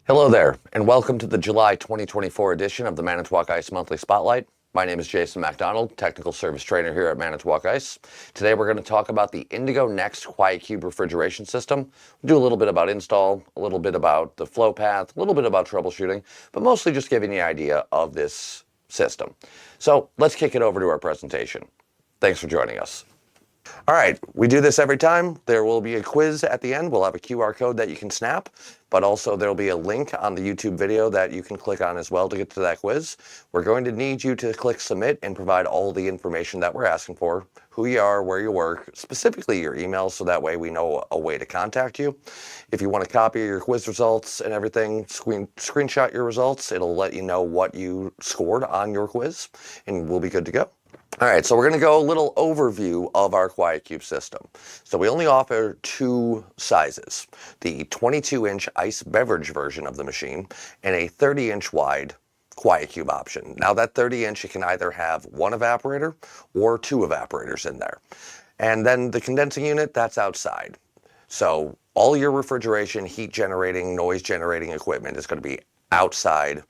Hello there, and welcome to the July 2024 edition of the Manitowoc Ice Monthly Spotlight. My name is Jason MacDonald, Technical Service Trainer here at Manitowoc Ice. Today we're going to talk about the Indigo Next QuiteQube refrigeration system. We'll do a little bit about install, a little bit about the flow path, a little bit about troubleshooting, but mostly just giving you an idea of this system. So let's kick it over to our presentation. Thanks for joining us. All right, we do this every time. There will be a quiz at the end. We'll have a QR code that you can snap, but also there'll be a link on the YouTube video that you can click on as well to get to that quiz. We're going to need you to click submit and provide all the information that we're asking for, who you are, where you work, specifically your email, so that way we know a way to contact you. If you want to copy your quiz results and everything, screenshot your results. It'll let you know what you scored on your quiz, and we'll be good to go. All right, so we're going to go a little overview of our QuiteQube system. So we only offer two sizes, the 22-inch ice beverage version of the machine and a 30-inch wide QuiteQube option. Now that 30-inch, you can either have one evaporator or two evaporators in there. And then the condensing unit, that's outside. So all your refrigeration, heat generating, noise generating equipment is going to be outside,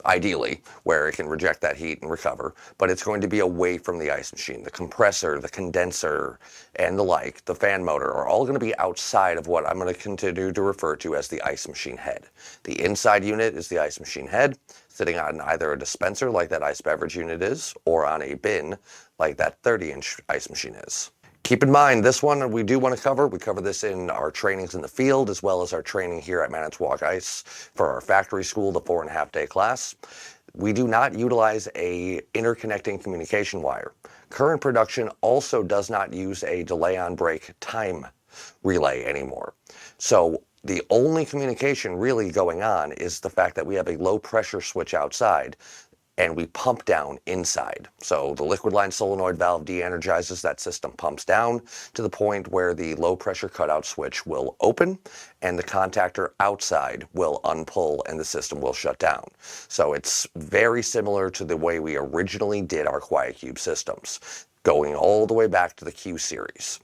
ideally, where it can reject that heat and recover, but it's going to be away from the ice machine. The compressor, the condenser, and the like, the fan motor, are all going to be outside of what I'm going to continue to refer to as the ice machine head. The inside unit is the ice machine head, sitting on either a dispenser like that ice beverage unit is, or on a bin like that 30-inch ice machine is. Keep in mind, this one we do want to cover. We cover this in our trainings in the field, as well as our training here at Manitowoc Ice for our factory school, the 4.5-day class. We do not utilize a interconnecting communication wire. Current production also does not use a delay on break time relay anymore. So the only communication really going on is the fact that we have a low pressure switch outside and we pump down inside. So the liquid line solenoid valve de-energizes, that system pumps down to the point where the low pressure cutout switch will open and the contactor outside will unpull and the system will shut down. So it's very similar to the way we originally did our QuiteQube systems, going all the way back to the Q series.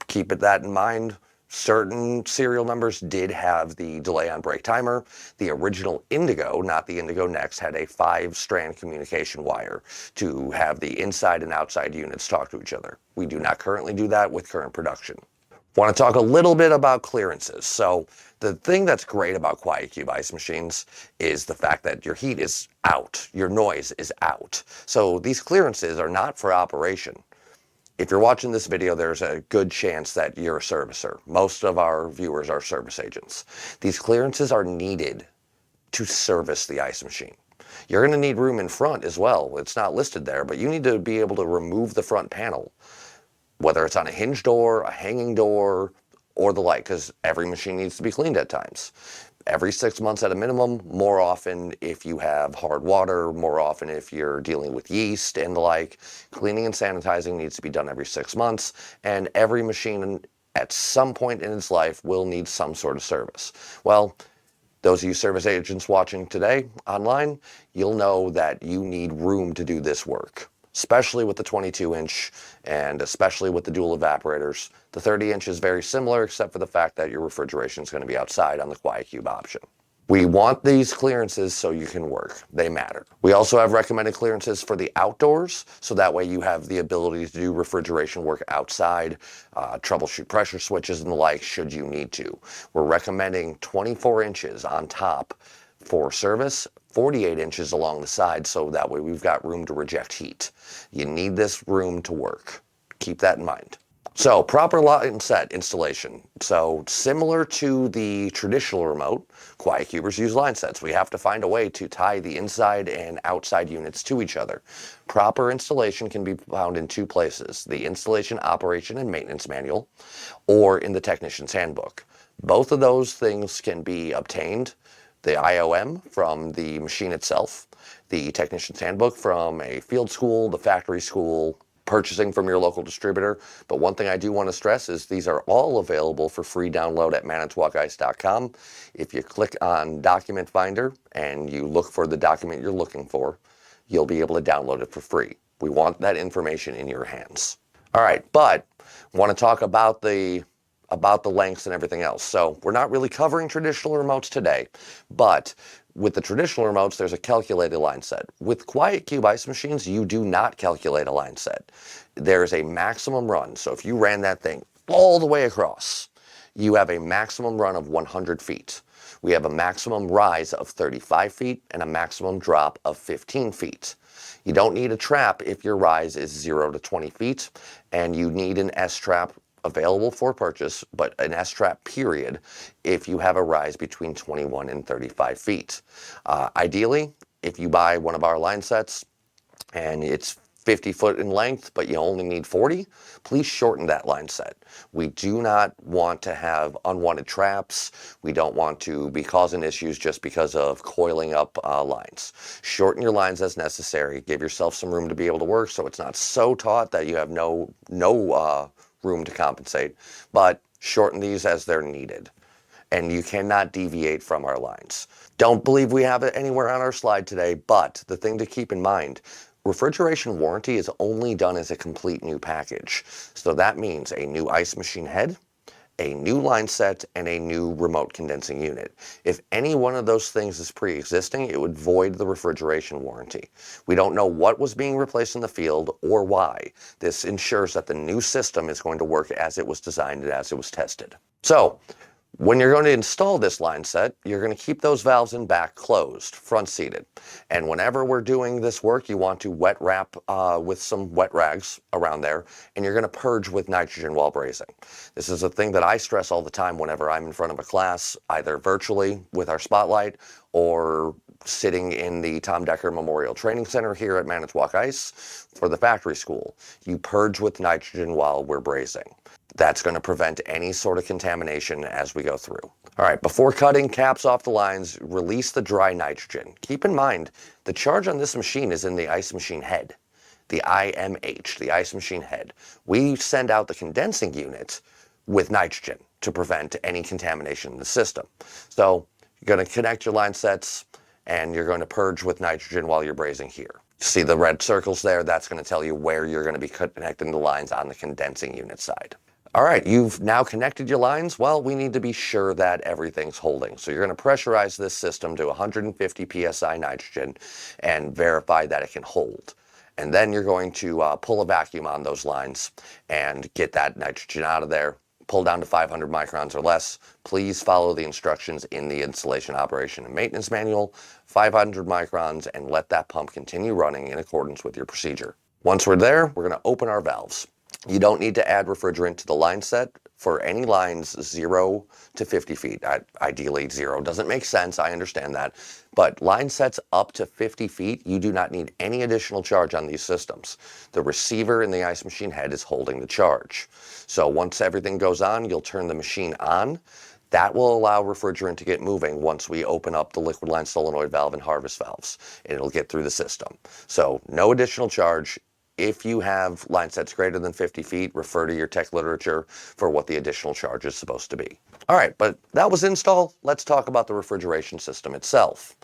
Keep that in mind. Certain serial numbers did have the delay on break timer. The original Indigo, not the Indigo Next, had a 5-strand communication wire to have the inside and outside units talk to each other. We do not currently do that with current production. Want to talk a little bit about clearances. So the thing that's great about QuiteQube ice machines is the fact that your heat is out, your noise is out. So these clearances are not for operation. If you're watching this video, there's a good chance that you're a servicer. Most of our viewers are service agents. These clearances are needed to service the ice machine. You're going to need room in front as well. It's not listed there, but you need to be able to remove the front panel, whether it's on a hinge door, a hanging door, or the like, because every machine needs to be cleaned at times. Every 6 months at a minimum, more often if you have hard water, more often if you're dealing with yeast and the like. Cleaning and sanitizing needs to be done every 6 months, and every machine at some point in its life will need some sort of service. Well, those of you service agents watching today online, you'll know that you need room to do this work, especially with the 22-inch and especially with the dual evaporators. The 30-inch is very similar, except for the fact that your refrigeration is going to be outside on the QuiteQube option. We want these clearances so you can work. They matter. We also have recommended clearances for the outdoors, so that way you have the ability to do refrigeration work outside, troubleshoot pressure switches and the like should you need to. We're recommending 24 inches on top for service, 48 inches along the side, so that way we've got room to reject heat. You need this room to work. Keep that in mind. So proper line set installation. So similar to the traditional remote, QuiteQubers use line sets. We have to find a way to tie the inside and outside units to each other. Proper installation can be found in two places: the Installation, Operation, and Maintenance Manual, or in the Technician's Handbook. Both of those things can be obtained, the IOM from the machine itself, the Technician's Handbook from a field school, the factory school, purchasing from your local distributor. But one thing I do want to stress is these are all available for free download at manitowoc.com. If you click on Document Finder and you look for the document you're looking for, you'll be able to download it for free. We want that information in your hands. All right, but I want to talk about the about the lengths and everything else. So we're not really covering traditional remotes today, but with the traditional remotes, there's a calculated line set. With QuiteQube ice machines, you do not calculate a line set. There's a maximum run. So if you ran that thing all the way across, you have a maximum run of 100 feet. We have a maximum rise of 35 feet and a maximum drop of 15 feet. You don't need a trap if your rise is 0 to 20 feet, and you need an S-trap available for purchase, but an S-trap period if you have a rise between 21 and 35 feet. Ideally, if you buy one of our line sets and it's 50 foot in length, but you only need 40, please shorten that line set. We do not want to have unwanted traps. We don't want to be causing issues just because of coiling up lines. Shorten your lines as necessary. Give yourself some room to be able to work so it's not so taut that you have no room to compensate, but shorten these as they're needed. And you cannot deviate from our lines. Don't believe we have it anywhere on our slide today, but the thing to keep in mind, refrigeration warranty is only done as a complete new package. So that means a new ice machine head, a new line set, and a new remote condensing unit. If any one of those things is pre-existing, it would void the refrigeration warranty. We don't know what was being replaced in the field or why. This ensures that the new system is going to work as it was designed and as it was tested. So, when you're going to install this line set, you're going to keep those valves in back closed, front seated. And whenever we're doing this work, you want to wet wrap with some wet rags around there, and you're going to purge with nitrogen while brazing. This is a thing that I stress all the time whenever I'm in front of a class, either virtually with our spotlight or sitting in the Tom Decker Memorial Training Center here at Manitowoc Ice for the factory school. You purge with nitrogen while we're brazing. That's going to prevent any sort of contamination as we go through. All right, before cutting caps off the lines, release the dry nitrogen. Keep in mind, the charge on this machine is in the ice machine head, the IMH, the ice machine head. We send out the condensing unit with nitrogen to prevent any contamination in the system. So you're going to connect your line sets and you're going to purge with nitrogen while you're brazing here. See the red circles there? That's going to tell you where you're going to be connecting the lines on the condensing unit side. All right, you've now connected your lines. Well, we need to be sure that everything's holding. So you're going to pressurize this system to 150 psi nitrogen and verify that it can hold. And then you're going to pull a vacuum on those lines and get that nitrogen out of there. Pull down to 500 microns or less. Please follow the instructions in the installation, operation, and maintenance manual. 500 microns, and let that pump continue running in accordance with your procedure. Once we're there, we're going to open our valves. You don't need to add refrigerant to the line set for any lines 0 to 50 feet. Ideally 0 doesn't make sense, I understand that. But line sets up to 50 feet, you do not need any additional charge on these systems. The receiver in the ice machine head is holding the charge. So once everything goes on, you'll turn the machine on. That will allow refrigerant to get moving once we open up the liquid line solenoid valve and harvest valves. It'll get through the system. So no additional charge. If you have line sets greater than 50 feet, refer to your tech literature for what the additional charge is supposed to be. All right, but that was install. Let's talk about the refrigeration system itself.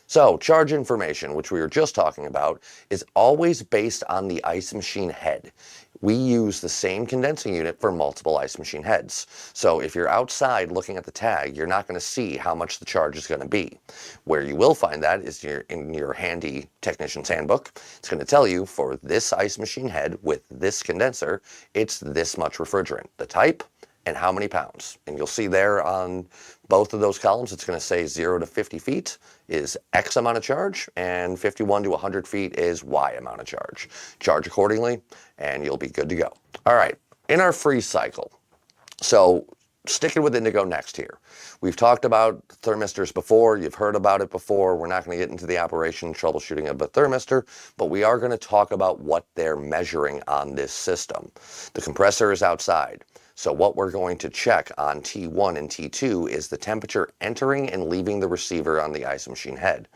So charge information, which we were just talking about, is always based on the ice machine head. We use the same condensing unit for multiple ice machine heads. So if you're outside looking at the tag, you're not going to see how much the charge is going to be. Where you will find that is in your handy technician's handbook. It's going to tell you for this ice machine head with this condenser, it's this much refrigerant, the type, and how many pounds. And you'll see there on both of those columns, it's going to say 0 to 50 feet is X amount of charge, and 51 to 100 feet is Y amount of charge. Charge accordingly, and you'll be good to go. All right, in our freeze cycle, so sticking with Indigo Next here. We've talked about thermistors before. You've heard about it before. We're not going to get into the operation troubleshooting of a thermistor, but we are going to talk about what they're measuring on this system. The compressor is outside. So what we're going to check on T1 and T2 is the temperature entering and leaving the receiver on the ice machine head.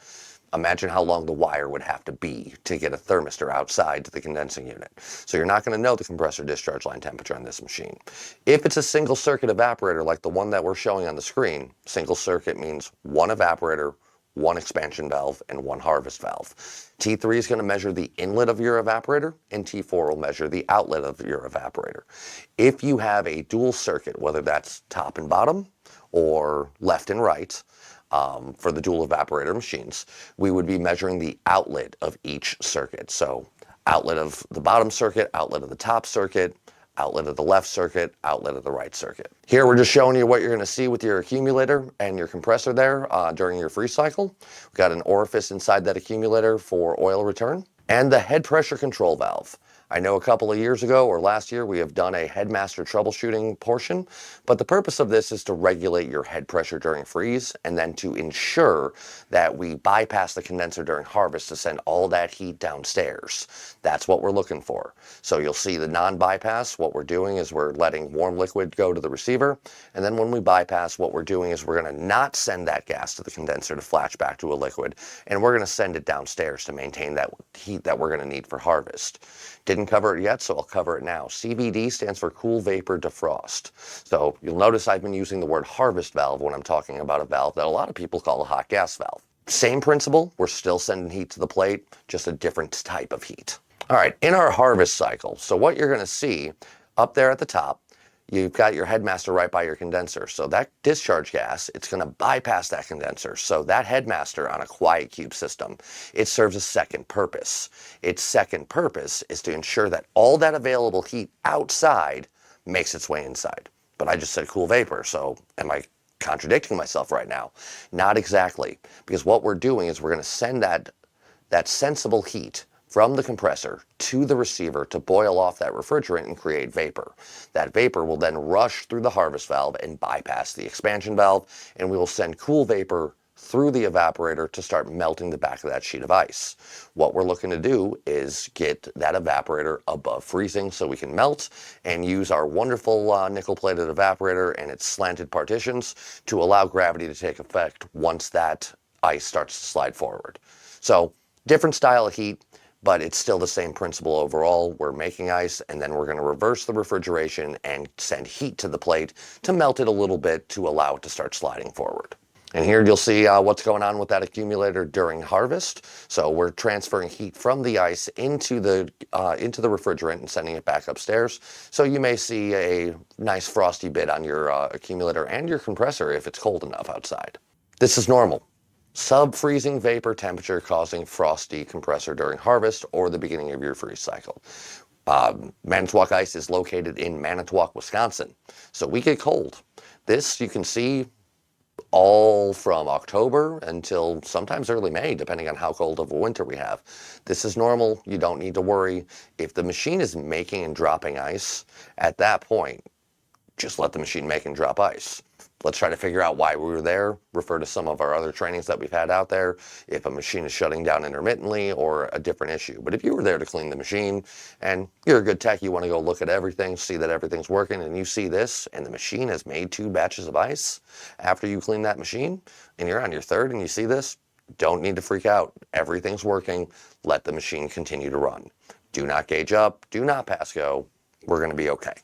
Imagine how long the wire would have to be to get a thermistor outside to the condensing unit. So you're not going to know the compressor discharge line temperature on this machine. If it's a single circuit evaporator like the one that we're showing on the screen, single circuit means one evaporator, one expansion valve, and one harvest valve. T3 is going to measure the inlet of your evaporator, and T4 will measure the outlet of your evaporator. If you have a dual circuit, whether that's top and bottom or left and right, for the dual evaporator machines, we would be measuring the outlet of each circuit. So outlet of the bottom circuit, outlet of the top circuit, outlet of the left circuit, outlet of the right circuit. Here we're just showing you what you're going to see with your accumulator and your compressor there during your freeze cycle. We've got an orifice inside that accumulator for oil return, and the head pressure control valve. I know a couple of years ago or last year we have done a headmaster troubleshooting portion, but the purpose of this is to regulate your head pressure during freeze and then to ensure that we bypass the condenser during harvest to send all that heat downstairs. That's what we're looking for. So you'll see the non-bypass, what we're doing is we're letting warm liquid go to the receiver, and then when we bypass, what we're doing is we're going to not send that gas to the condenser to flash back to a liquid, and we're going to send it downstairs to maintain that heat that we're going to need for harvest. Didn't cover it yet, so I'll cover it now. CVD stands for cool vapor defrost. So you'll notice I've been using the word harvest valve when I'm talking about a valve that a lot of people call a hot gas valve. Same principle, we're still sending heat to the plate, just a different type of heat. All right, in our harvest cycle, so what you're gonna see up there at the top, you've got your headmaster right by your condenser. So that discharge gas, it's going to bypass that condenser. So that headmaster on a QuiteQube system, it serves a second purpose. Its second purpose is to ensure that all that available heat outside makes its way inside. But I just said cool vapor, so am I contradicting myself right now? Not exactly, because what we're doing is we're going to send that sensible heat from the compressor to the receiver to boil off that refrigerant and create vapor. That vapor will then rush through the harvest valve and bypass the expansion valve, and we will send cool vapor through the evaporator to start melting the back of that sheet of ice. What we're looking to do is get that evaporator above freezing so we can melt and use our wonderful nickel-plated evaporator and its slanted partitions to allow gravity to take effect once that ice starts to slide forward. So, different style of heat, but it's still the same principle overall. We're making ice, and then we're going to reverse the refrigeration and send heat to the plate to melt it a little bit to allow it to start sliding forward. And here you'll see what's going on with that accumulator during harvest. So we're transferring heat from the ice into the refrigerant and sending it back upstairs. So you may see a nice frosty bit on your accumulator and your compressor if it's cold enough outside. This is normal. Sub-freezing vapor temperature causing frosty compressor during harvest or the beginning of your freeze cycle. Manitowoc Ice is located in Manitowoc, Wisconsin, so we get cold. This you can see all from October until sometimes early May, depending on how cold of a winter we have. This is normal. You don't need to worry. If the machine is making and dropping ice, at that point, just let the machine make and drop ice. Let's try to figure out why we were there, refer to some of our other trainings that we've had out there, if a machine is shutting down intermittently or a different issue. But if you were there to clean the machine and you're a good tech, you want to go look at everything, see that everything's working, and you see this, and the machine has made 2 batches of ice after you clean that machine, and you're on your 3rd and you see this, don't need to freak out. Everything's working. Let the machine continue to run. Do not gauge up. Do not pass go. We're going to be okay.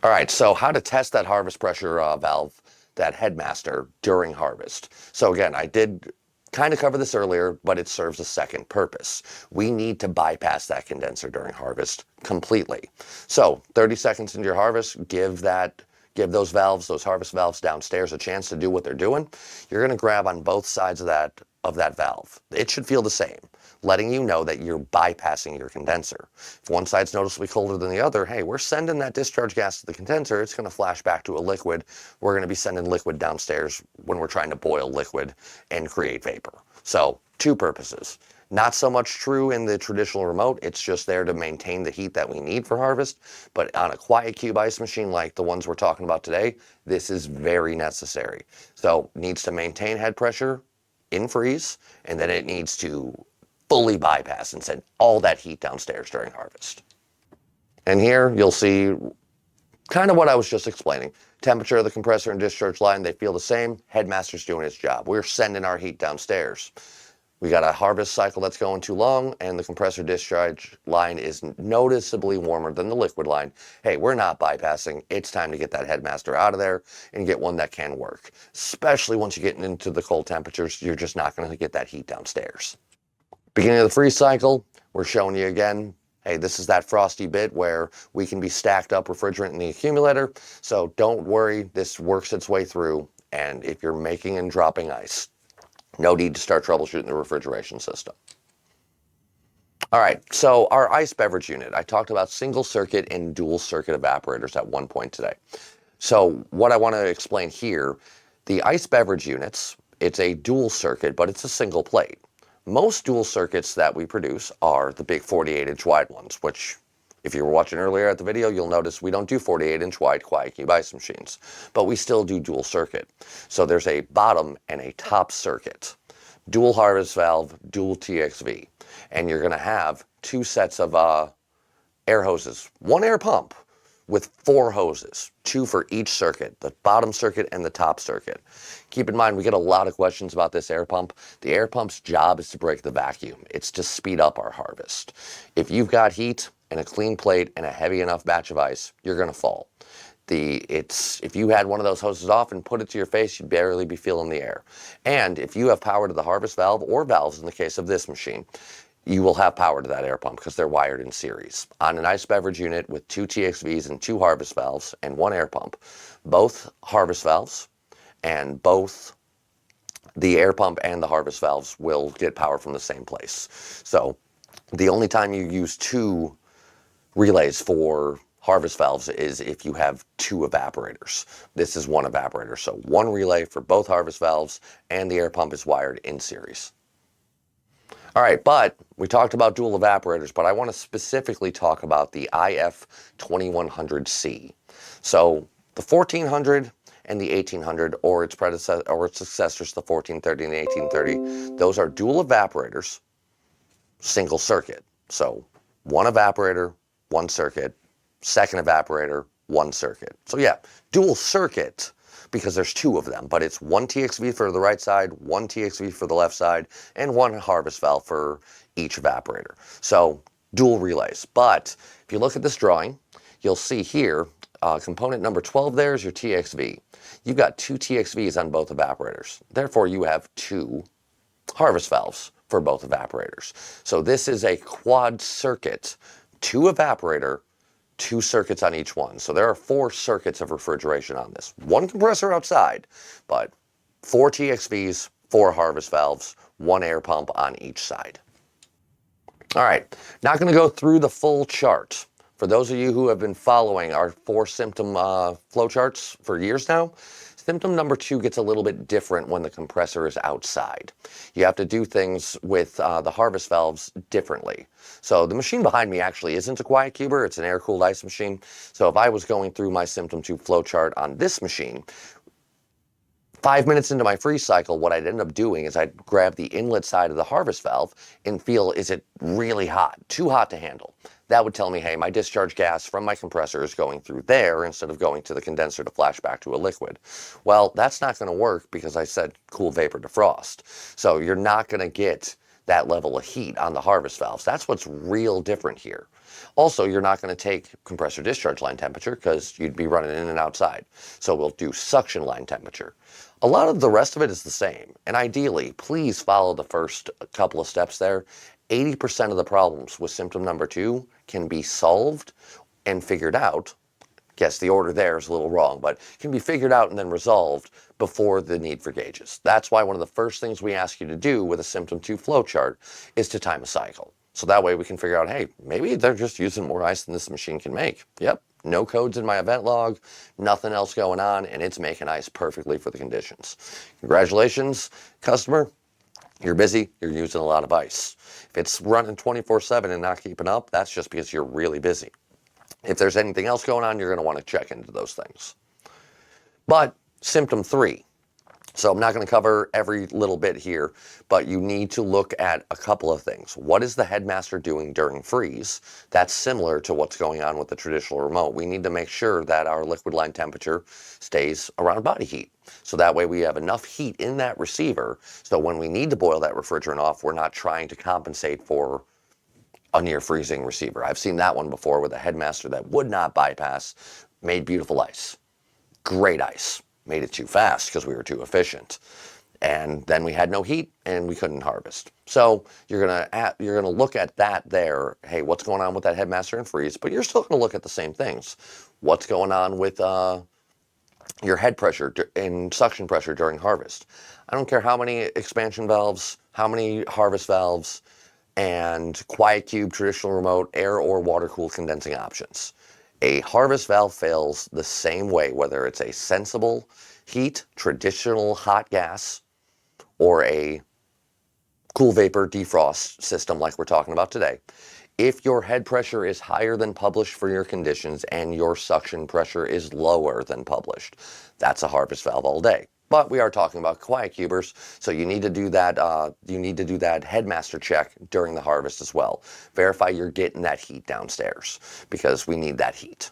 All right, so how to test that harvest pressure valve, that headmaster, during harvest. So again, I did kind of cover this earlier, but it serves a second purpose. We need to bypass that condenser during harvest completely. So 30 seconds into your harvest, give those valves, those harvest valves downstairs a chance to do what they're doing. You're going to grab on both sides of that valve. It should feel the same, letting you know that you're bypassing your condenser. If one side's noticeably colder than the other, hey, we're sending that discharge gas to the condenser. It's going to flash back to a liquid. We're going to be sending liquid downstairs when we're trying to boil liquid and create vapor. So 2 purposes. Not so much true in the traditional remote. It's just there to maintain the heat that we need for harvest. But on a QuiteQube ice machine like the ones we're talking about today, this is very necessary. So it needs to maintain head pressure in freeze, and then it needs to fully bypass and send all that heat downstairs during harvest. And here you'll see kind of what I was just explaining. Temperature of the compressor and discharge line, they feel the same. Headmaster's doing its job. We're sending our heat downstairs. We got a harvest cycle that's going too long, and the compressor discharge line is noticeably warmer than the liquid line. Hey, we're not bypassing. It's time to get that headmaster out of there and get one that can work. Especially once you get into the cold temperatures, you're just not going to get that heat downstairs. Beginning of the freeze cycle, we're showing you again, hey, this is that frosty bit where we can be stacked up refrigerant in the accumulator. So don't worry, this works its way through. And if you're making and dropping ice, no need to start troubleshooting the refrigeration system. All right, so our ice beverage unit, I talked about single circuit and dual circuit evaporators at one point today. So what I want to explain here, the ice beverage units, it's a dual circuit, but it's a single plate. Most dual circuits that we produce are the big 48-inch wide ones, which if you were watching earlier at the video, you'll notice we don't do 48-inch wide QuiteQube ice machines, but we still do dual circuit. So there's a bottom and a top circuit, dual harvest valve, dual TXV, and you're going to have two sets of air hoses, one air pump with 4 hoses, 2 for each circuit, the bottom circuit and the top circuit. Keep in mind, we get a lot of questions about this air pump. The air pump's job is to break the vacuum. It's to speed up our harvest. If you've got heat and a clean plate and a heavy enough batch of ice, you're going to fall. If you had one of those hoses off and put it to your face, you'd barely be feeling the air. And if you have power to the harvest valve or valves in the case of this machine, you will have power to that air pump because they're wired in series. On an ice beverage unit with 2 TXVs and 2 harvest valves and 1 air pump, both harvest valves and both the air pump and the harvest valves will get power from the same place. So the only time you use 2 relays for harvest valves is if you have 2 evaporators. This is 1 evaporator, so 1 relay for both harvest valves, and the air pump is wired in series. All right, but we talked about dual evaporators, but I want to specifically talk about the IF2100C. So the 1400 and the 1800, or its predecessor or its successors, the 1430 and the 1830, those are dual evaporators, single circuit. So 1 evaporator, 1 circuit, 2nd evaporator, 1 circuit. So yeah, dual circuit because there's 2 of them, but it's 1 TXV for the right side, 1 TXV for the left side, and 1 harvest valve for each evaporator. So dual relays. But if you look at this drawing, you'll see here, component number 12 there is your TXV. You've got 2 TXVs on both evaporators. Therefore, you have 2 harvest valves for both evaporators. So this is a quad circuit, 2 evaporator, 2 circuits on each one. So there are 4 circuits of refrigeration on this. 1 compressor outside, but 4 TXVs, 4 harvest valves, 1 air pump on each side. All right, not going to go through the full chart. For those of you who have been following our 4 symptom flow charts for years now, symptom number 2 gets a little bit different when the compressor is outside. You have to do things with the harvest valves differently. So the machine behind me actually isn't a QuiteQuber, it's an air-cooled ice machine. So if I was going through my symptom 2 flow chart on this machine, 5 minutes into my freeze cycle, what I'd end up doing is I'd grab the inlet side of the harvest valve and feel, is it really hot? Too hot to handle. That would tell me, hey, my discharge gas from my compressor is going through there instead of going to the condenser to flash back to a liquid. Well, that's not going to work because I said cool vapor to frost. So you're not going to get that level of heat on the harvest valves. That's what's real different here. Also, you're not going to take compressor discharge line temperature because you'd be running in and outside. So we'll do suction line temperature. A lot of the rest of it is the same. And ideally, please follow the first couple of steps there. 80% of the problems with symptom number 2 can be solved and figured out. Guess the order there is a little wrong, but can be figured out and then resolved before the need for gauges. That's why one of the first things we ask you to do with a symptom 2 flow chart is to time a cycle. So that way we can figure out, hey, maybe they're just using more ice than this machine can make. Yep, no codes in my event log, nothing else going on, and it's making ice perfectly for the conditions. Congratulations, customer. You're busy, you're using a lot of ice. If it's running 24/7 and not keeping up, that's just because you're really busy. If there's anything else going on, you're going to want to check into those things. But symptom 3, So I'm not going to cover every little bit here, but you need to look at a couple of things. What is the headmaster doing during freeze? That's similar to what's going on with the traditional remote. We need to make sure that our liquid line temperature stays around body heat. So that way we have enough heat in that receiver, so when we need to boil that refrigerant off, we're not trying to compensate for a near freezing receiver. I've seen that one before with a headmaster that would not bypass, made beautiful ice. Great ice. Made it too fast because we were too efficient. And then we had no heat and we couldn't harvest. So you're gonna look at that there. Hey, what's going on with that headmaster and freeze? But you're still gonna look at the same things. What's going on with your head pressure and suction pressure during harvest? I don't care how many expansion valves, how many harvest valves, and QuiteQube traditional remote air or water cooled condensing options. A harvest valve fails the same way, whether it's a sensible heat, traditional hot gas, or a cool vapor defrost system like we're talking about today. If your head pressure is higher than published for your conditions and your suction pressure is lower than published, that's a harvest valve all day. But we are talking about QuiteQubers, so you need to do that. You need to do that headmaster check during the harvest as well. Verify you're getting that heat downstairs because we need that heat.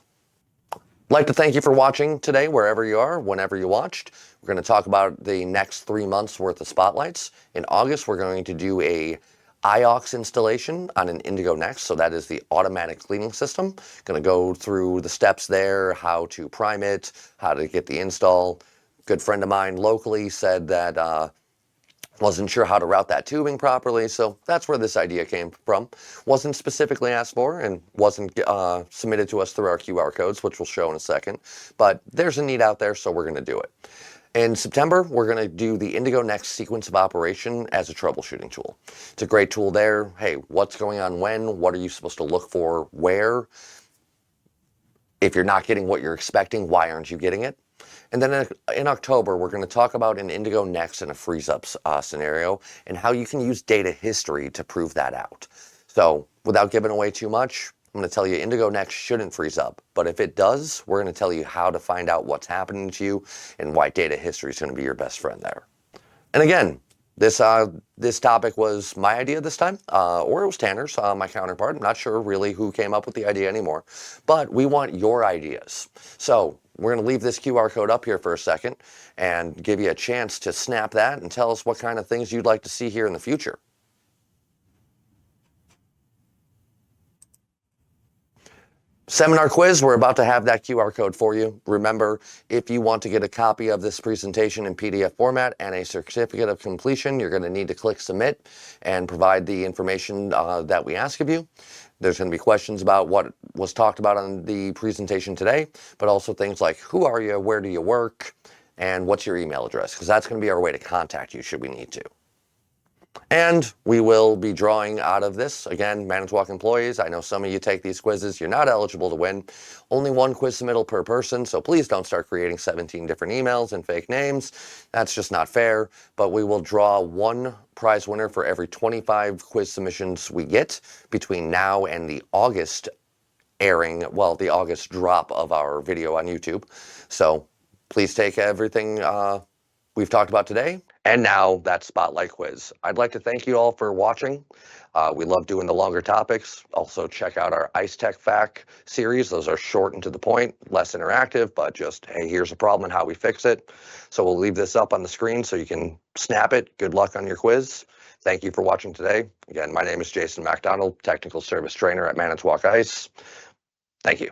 I'd like to thank you for watching today, wherever you are, whenever you watched. We're going to talk about the next 3 months worth of spotlights. In August, we're going to do a IOX installation on an Indigo Next, so that is the automatic cleaning system. Going to go through the steps there, how to prime it, how to get the install. Good friend of mine locally said that wasn't sure how to route that tubing properly, so that's where this idea came from. Wasn't specifically asked for and wasn't submitted to us through our QR codes, which we'll show in a second, but there's a need out there, so we're going to do it. In September, we're going to do the Indigo Next sequence of operation as a troubleshooting tool. It's a great tool there. Hey, what's going on when? What are you supposed to look for where? If you're not getting what you're expecting, why aren't you getting it? And then in October, we're going to talk about an Indigo Next in a freeze-up scenario and how you can use data history to prove that out. So without giving away too much, I'm going to tell you Indigo Next shouldn't freeze up. But if it does, we're going to tell you how to find out what's happening to you and why data history is going to be your best friend there. And again, this topic was my idea this time, or it was Tanner's, my counterpart. I'm not sure really who came up with the idea anymore, but we want your ideas. So we're going to leave this QR code up here for a second and give you a chance to snap that and tell us what kind of things you'd like to see here in the future. Seminar quiz, we're about to have that QR code for you. Remember, if you want to get a copy of this presentation in PDF format and a certificate of completion, you're going to need to click submit and provide the information that we ask of you. There's going to be questions about what was talked about on the presentation today, but also things like who are you, where do you work, and what's your email address, because that's going to be our way to contact you should we need to. And we will be drawing out of this, again, Manitowoc employees. I know some of you take these quizzes. You're not eligible to win. Only one quiz submittal per person, so please don't start creating 17 different emails and fake names. That's just not fair. But we will draw one prize winner for every 25 quiz submissions we get between now and the August airing, well, the August drop of our video on YouTube. So please take everything we've talked about today. And now that spotlight quiz. I'd like to thank you all for watching. We love doing the longer topics. Also check out our Ice Tech Fact series. Those are short and to the point, less interactive, but just, hey, here's a problem and how we fix it. So we'll leave this up on the screen so you can snap it. Good luck on your quiz. Thank you for watching today. Again, my name is Jason MacDonald, Technical Service Trainer at Manitowoc Ice. Thank you.